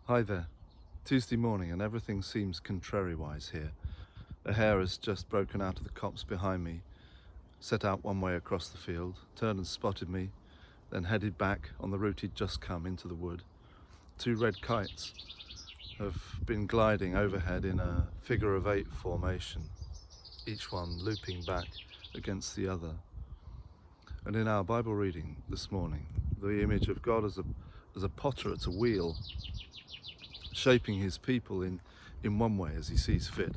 Hi there. Tuesday morning and everything seems contrariwise here. A hare has just broken out of the copse behind me, set out one way across the field, turned and spotted me, then headed back on the route he'd just come into the wood. Two red kites have been gliding overhead in a figure-of-8 formation, each one looping back against the other. And in our Bible reading this morning, the image of God as a potter at a wheel, shaping his people in one way as he sees fit,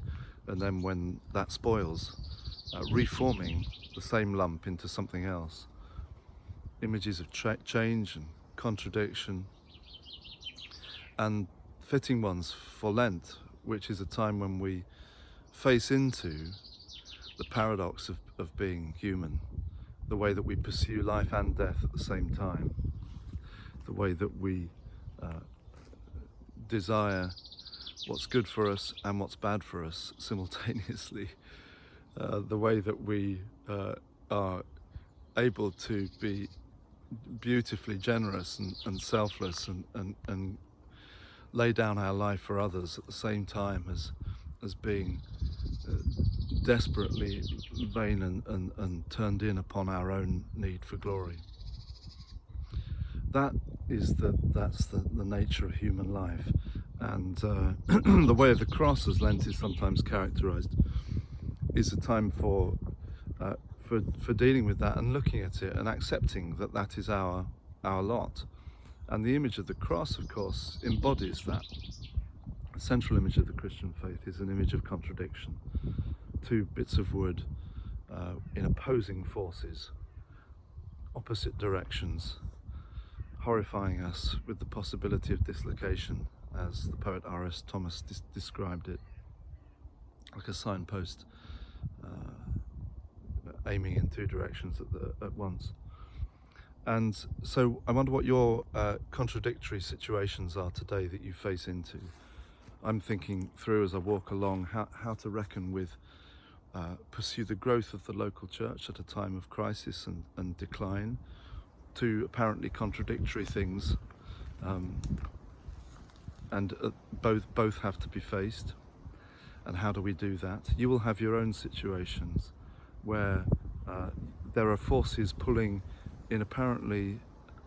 and then when that spoils, reforming the same lump into something else. Images of change and contradiction, and fitting ones for Lent, which is a time when we face into the paradox of being human, the way that we pursue life and death at the same time, the way that we desire what's good for us and what's bad for us simultaneously, the way that we are able to be beautifully generous and selfless and lay down our life for others at the same time as being desperately vain and turned in upon our own need for glory. That's the nature of human life, and the way of the cross, as Lent is sometimes characterized, is a time for dealing with that and looking at it and accepting that that is our lot. And the image of the cross, of course, embodies that. The central image of the Christian faith is an image of contradiction. Two bits of wood in opposing forces, opposite directions, horrifying us with the possibility of dislocation, as the poet R.S. Thomas described it, like a signpost aiming in two directions at once. And so I wonder what your contradictory situations are today that you face into. I'm thinking through as I walk along how to reckon with, pursue the growth of the local church at a time of crisis and decline, two apparently contradictory things, and both have to be faced. And how do we do that? You will have your own situations where there are forces pulling in apparently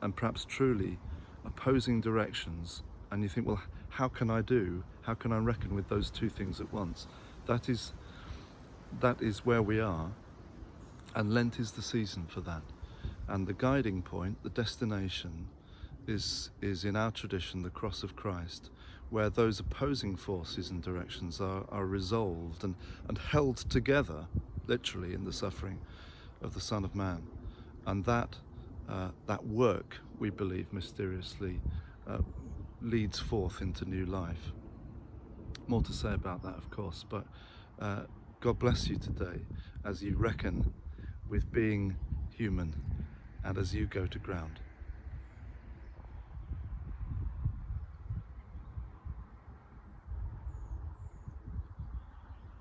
and perhaps truly opposing directions, and you think, well, how can I reckon with those two things at once? That is where we are, and Lent is the season for that. And the guiding point, the destination, is in our tradition the cross of Christ, where those opposing forces and directions are resolved and held together, literally, in the suffering of the Son of Man. And that work, we believe mysteriously, leads forth into new life. More to say about that, of course, but God bless you today as you reckon with being human and as you go to ground.